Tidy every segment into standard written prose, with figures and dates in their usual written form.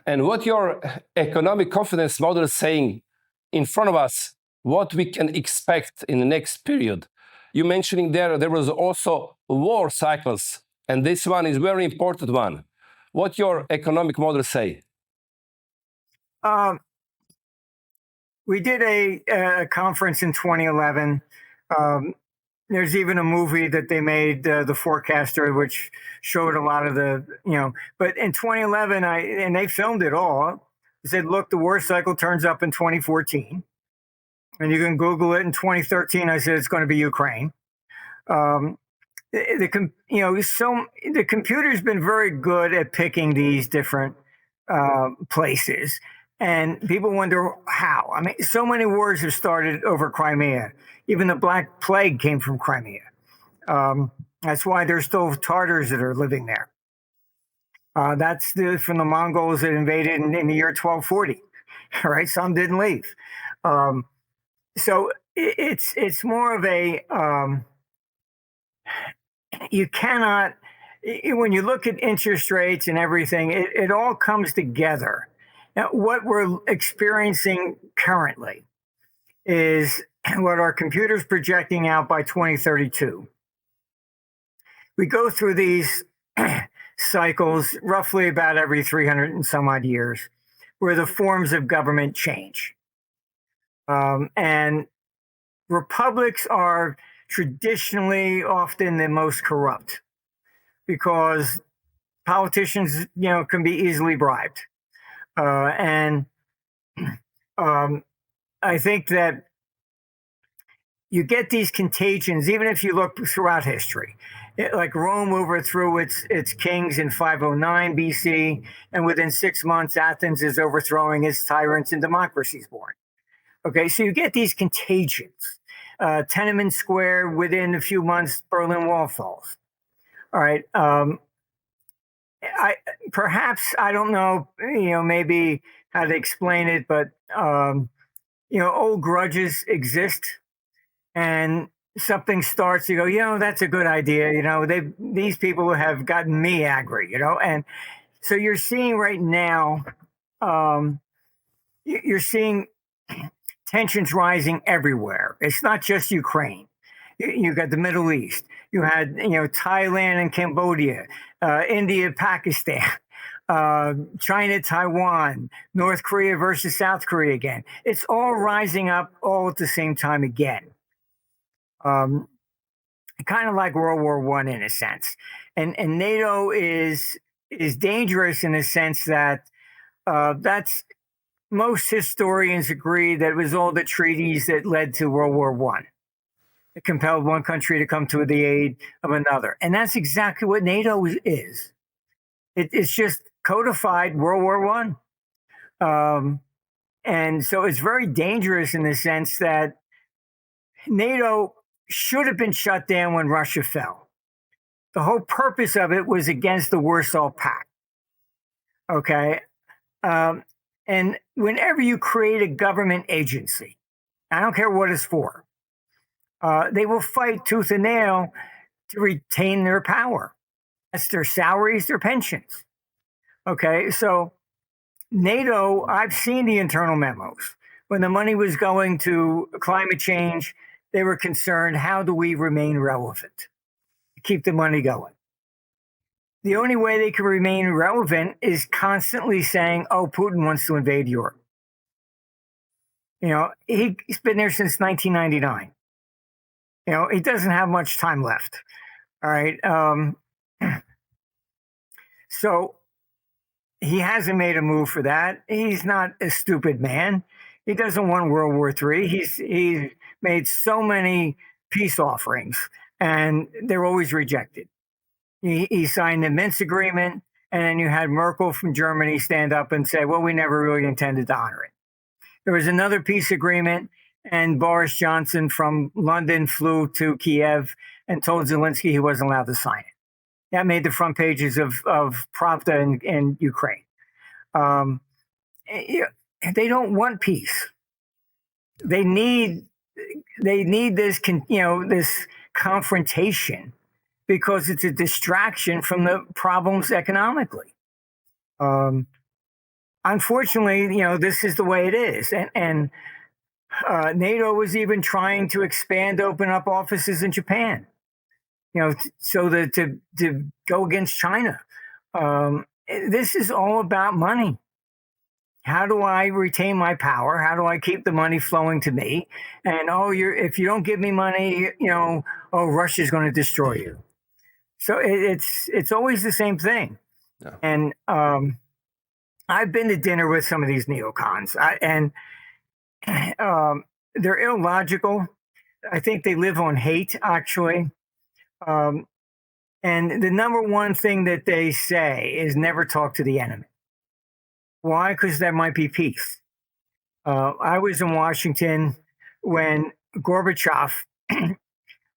And what your economic confidence model is saying in front of us, what we can expect in the next period. You mentioning there was also war cycles, and this one is very important one. What your economic model say? We did a conference in 2011. There's even a movie that they made, The Forecaster, which showed a lot of the, but in 2011, and they filmed it all. They said, look, the war cycle turns up in 2014. And you can Google it. In 2013, I said it's going to be Ukraine. The computer's been very good at picking these different places. And people wonder how. I mean, so many wars have started over Crimea. Even the Black Plague came from Crimea. That's why there's still Tartars that are living there. That's from the Mongols that invaded in the year 1240. All right, some didn't leave. So it's more of a you cannot, when you look at interest rates and everything, it all comes together. Now, what we're experiencing currently is what our computer's projecting out by 2032. We go through these cycles roughly about every 300 and some odd years, where the forms of government change. And republics are traditionally often the most corrupt because politicians, can be easily bribed. And I think that you get these contagions, even if you look throughout history. Like Rome overthrew its kings in 509 BC, and within 6 months, Athens is overthrowing its tyrants and democracy is born. Okay, so you get these contagions. Tiananmen Square, within a few months, Berlin Wall falls. All right. I don't know, maybe how to explain it, but, old grudges exist, and something starts, you go, that's a good idea. These people have gotten me angry, and so you're seeing right now, you're seeing tensions rising everywhere. It's not just Ukraine. You got the Middle East. You had, Thailand and Cambodia, India, Pakistan, China, Taiwan, North Korea versus South Korea again. It's all rising up all at the same time again. Kind of like World War I in a sense. And NATO is dangerous in a sense that that's most historians agree that it was all the treaties that led to World War I. It compelled one country to come to the aid of another. And that's exactly what NATO is. It's just codified World War I. And so it's very dangerous in the sense that NATO should have been shut down when Russia fell. The whole purpose of it was against the Warsaw Pact. Okay? And whenever you create a government agency, I don't care what it's for, they will fight tooth and nail to retain their power. That's their salaries, their pensions. Okay, so NATO, I've seen the internal memos. When the money was going to climate change, they were concerned, how do we remain relevant? Keep the money going. The only way they can remain relevant is constantly saying, Putin wants to invade Europe. He's been there since 1999. He doesn't have much time left. All right. So he hasn't made a move for that. He's not a stupid man. He doesn't want World War III. He's made so many peace offerings, and they're always rejected. He signed the Minsk agreement, and then you had Merkel from Germany stand up and say, well, we never really intended to honor it. There was another peace agreement, and Boris Johnson from London flew to Kiev and told Zelensky he wasn't allowed to sign it. That made the front pages of Pravda in Ukraine. They don't want peace. They need this, this confrontation, because it's a distraction from the problems economically. unfortunately, this is the way it is. And NATO was even trying to expand, open up offices in Japan, so that to go against China. This is all about money. How do I retain my power? How do I keep the money flowing to me? And if you don't give me money, Russia's going to destroy you. So it's always the same thing. Yeah. And I've been to dinner with some of these neocons, and they're illogical. I think they live on hate, actually. And the number one thing that they say is never talk to the enemy. Why? Because there might be peace. I was in Washington when Gorbachev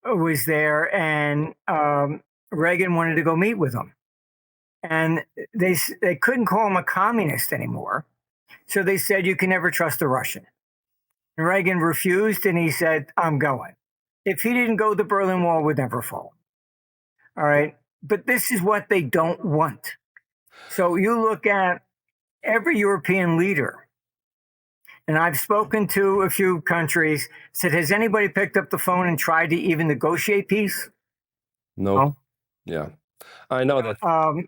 was there, and Reagan wanted to go meet with him. And they couldn't call him a communist anymore. So they said, you can never trust a Russian. And Reagan refused, and he said, I'm going. If he didn't go, the Berlin Wall would never fall. All right. But this is what they don't want. So you look at every European leader, and I've spoken to a few countries, said, has anybody picked up the phone and tried to even negotiate peace? No. Yeah. I know that.